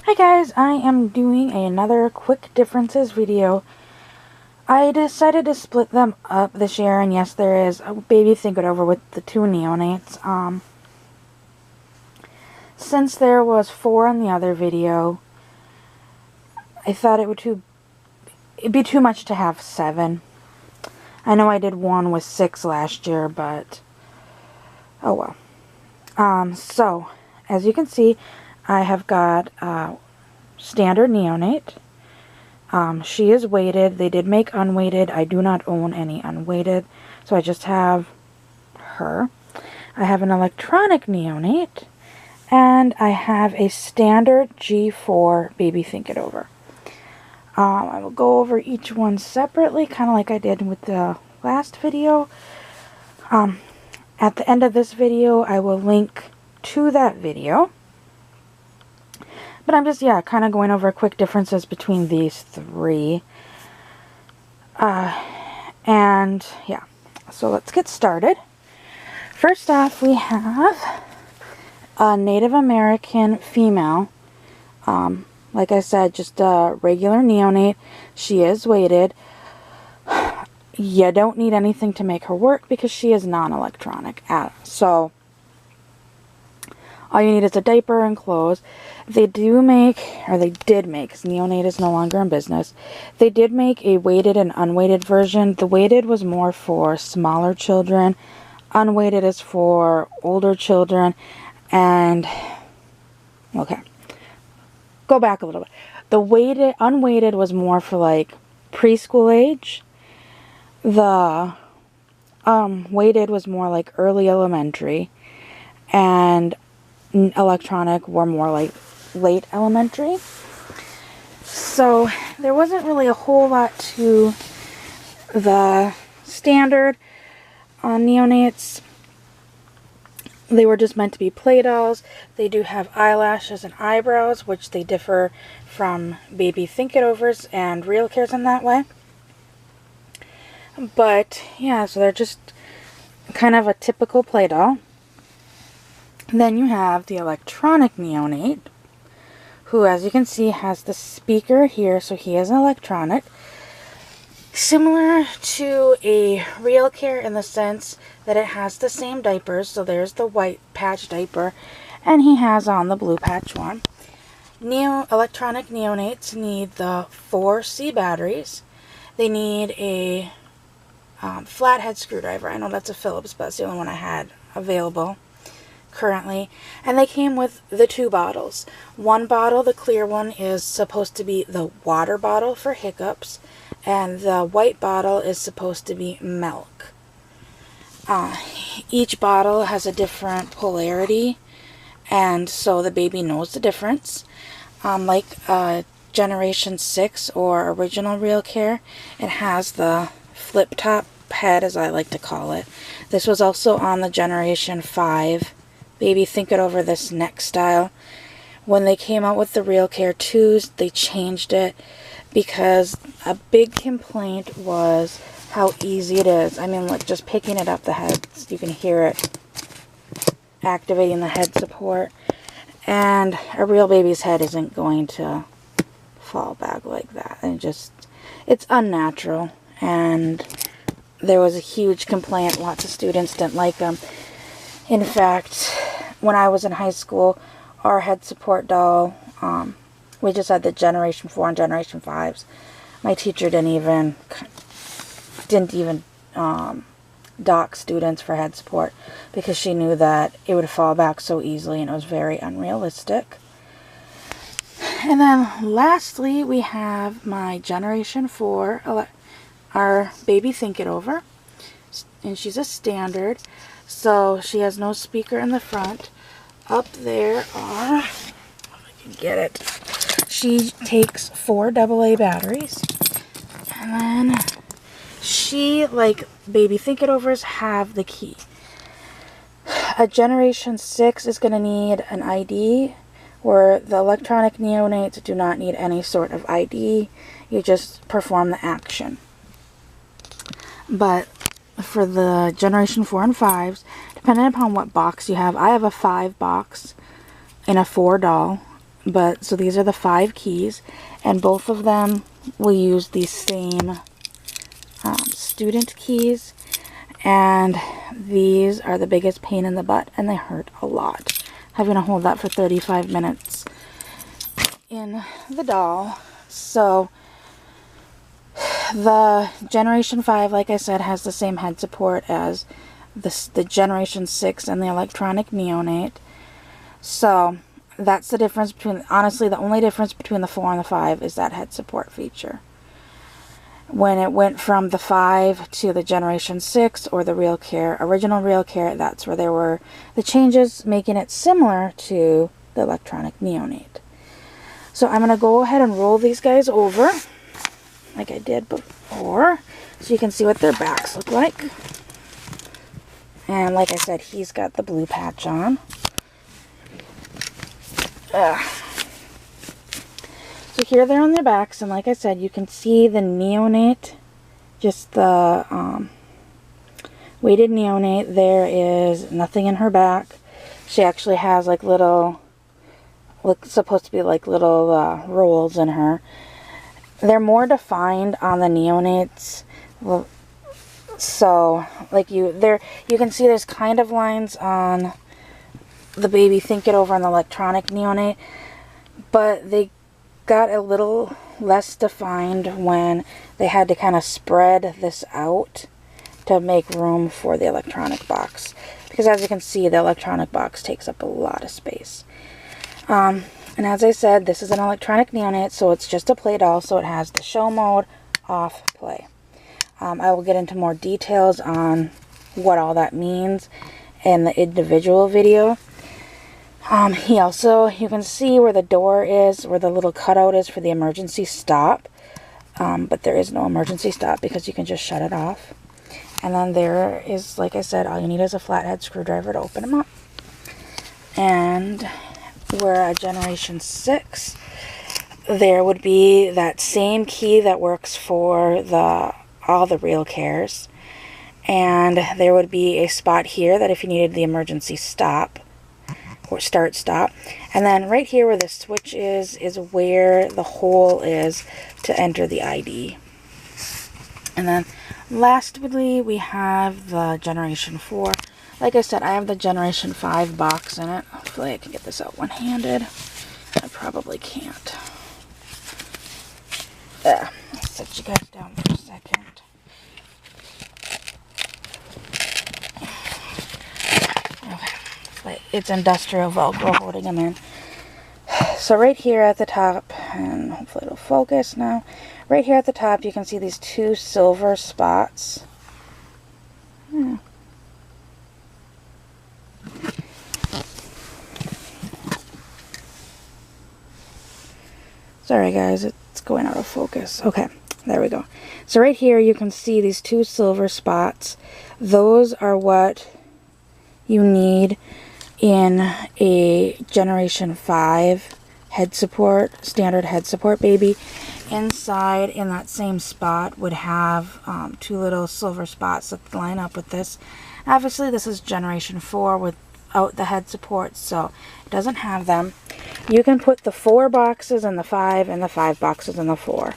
Hi guys, I am doing another quick differences video. I decided to split them up this year, and yes, there is a baby think it over with the two neonates. Since there was 4 in the other video, I thought it'd be too much to have 7. I know I did one with 6 last year, but oh well. So as you can see, I have got standard neonate. She is weighted. They did make unweighted. I do not own any unweighted, so I just have her. I have an electronic neonate, and I have a standard G4 baby think it over. I will go over each one separately, kind of like I did with the last video. At the end of this video, I will link to that video. But I'm just, kind of going over quick differences between these 3. So let's get started. First off, we have a Native American female. Like I said, just a regular neonate. She is weighted. You don't need anything to make her work because she is non-electronic. So all you need is a diaper and clothes. They do make, or they did make, because Neonate is no longer in business, they did make a weighted and unweighted version. The weighted was more for smaller children. Unweighted is for older children. And, okay, go back a little bit. The unweighted was more for like preschool age. The weighted was more like early elementary. And electronic were more like late elementary. So there wasn't really a whole lot to the standard neonates. They were just meant to be play dolls. They do have eyelashes and eyebrows, which they differ from baby think it overs and real cares in that way. But yeah, so they're just kind of a typical play doll. Then you have the electronic neonate, who, as you can see, has the speaker here, so he is an electronic. Similar to a real care in the sense that it has the same diapers, so there's the white patch diaper, and he has on the blue patch one. Electronic neonates need the 4C batteries. They need a flathead screwdriver. I know that's a Phillips, but that's the only one I had available currently. And they came with the 2 bottles. One bottle, the clear one, is supposed to be the water bottle for hiccups, and the white bottle is supposed to be milk. Each bottle has a different polarity, and so the baby knows the difference. Like Generation 6 or original Real Care, it has the flip top head, as I like to call it. This was also on the Generation 5 baby think it over this neck style. When they came out with the Real Care 2s, they changed it because a big complaint was how easy it is. I mean, like just picking it up the head, you can hear it activating the head support. And a real baby's head isn't going to fall back like that. And it's unnatural. And there was a huge complaint. Lots of students didn't like them. In fact, when I was in high school, our head support doll, we just had the Generation 4 and Generation 5s. My teacher didn't even dock students for head support because she knew that it would fall back so easily and it was very unrealistic. And then lastly, we have my Generation 4, our baby think it over, and she's a standard. So she has no speaker in the front. Up there are, if I can get it, she takes 4 AA batteries. And then she, like baby think it overs, have the key. A Generation 6 is going to need an ID, where the electronic neonates do not need any sort of ID. You just perform the action. But for the Generation 4 and 5s, depending upon what box you have, I have a 5 box in a 4 doll. But so these are the 5 keys, and both of them will use the same student keys, and these are the biggest pain in the butt, and they hurt a lot. Having to hold that for 35 minutes in the doll. So the Generation 5, like I said, has the same head support as the Generation 6 and the electronic Neonate. So that's the difference between, honestly, the only difference between the 4 and the 5 is that head support feature. When it went from the 5 to the Generation 6 or the original Real Care, that's where there were the changes, making it similar to the electronic Neonate. So I'm going to go ahead and roll these guys over like I did before, so you can see what their backs look like. And like I said, he's got the blue patch on. So here they're on their backs, and like I said, you can see the Neonate, just the weighted Neonate. There is nothing in her back. She actually has like little, supposed to be like little rolls in her. They're more defined on the Neonates. So like you can see there's kind of lines on the Baby Think It Over on the electronic Neonate, but they got a little less defined when they had to kind of spread this out to make room for the electronic box, because as you can see, the electronic box takes up a lot of space. And as I said, this is an electronic Neonate, so it's just a play doll, so it has the show mode, off, play. I will get into more details on what all that means in the individual video. He also, you can see where the door is, where the little cutout is for the emergency stop. But there is no emergency stop because you can just shut it off. And then there is, like I said, all you need is a flathead screwdriver to open them up. And where a Generation 6, there would be that same key that works for all the Real Cares. And there would be a spot here that if you needed the emergency stop, or start stop, and then right here where the switch is where the hole is to enter the ID. And then lastly, we have the Generation 4. Like I said, I have the Generation 5 box in it. Hopefully I can get this out one-handed. I probably can't. I'll set you guys down for a second. It's industrial Velcro holding them in. So right here at the top, and hopefully it'll focus now. Right here at the top, you can see these 2 silver spots. Sorry guys, it's going out of focus. Okay, there we go. So right here you can see these 2 silver spots. Those are what you need in a Generation 5 head support, standard head support baby. Inside, in that same spot, would have 2 little silver spots that line up with this. Obviously, this is Generation 4 without the head support, so it doesn't have them. You can put the 4 boxes in the 5 and the 5 boxes in the 4.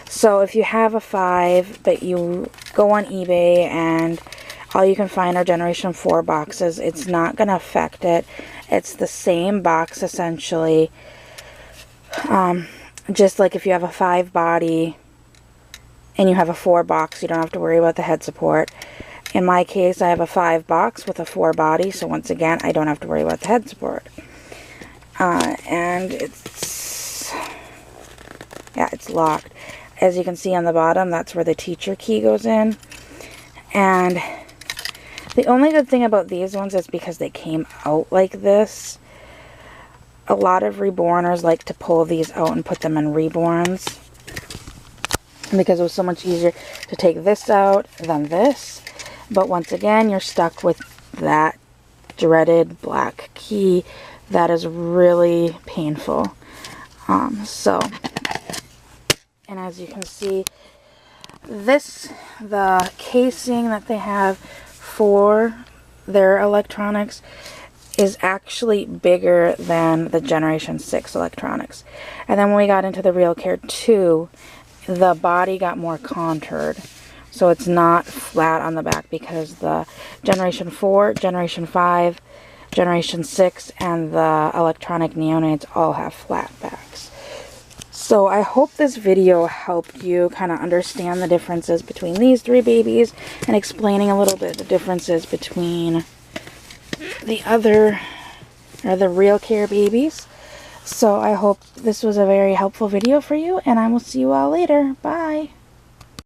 So if you have a 5, but you go on eBay and all you can find are Generation 4 boxes, it's not going to affect it. It's the same box, essentially. Just like if you have a 5 body and you have a 4 box, you don't have to worry about the head support. In my case, I have a 5 box with a 4 body, so once again, I don't have to worry about the head support. And it's locked. As you can see on the bottom, that's where the teacher key goes in. And the only good thing about these ones is because they came out like this. A lot of reborners like to pull these out and put them in reborns, because it was so much easier to take this out than this. But once again, you're stuck with that dreaded black key that is really painful. And as you can see, the casing that they have for their electronics is actually bigger than the Generation 6 electronics. And then when we got into the Real Care 2, the body got more contoured. So it's not flat on the back, because the Generation 4, Generation 5, Generation 6, and the electronic Neonates all have flat backs. So I hope this video helped you kind of understand the differences between these three babies, and explaining a little bit the differences between the other, or the Real Care babies. So I hope this was a very helpful video for you, and I will see you all later. Bye!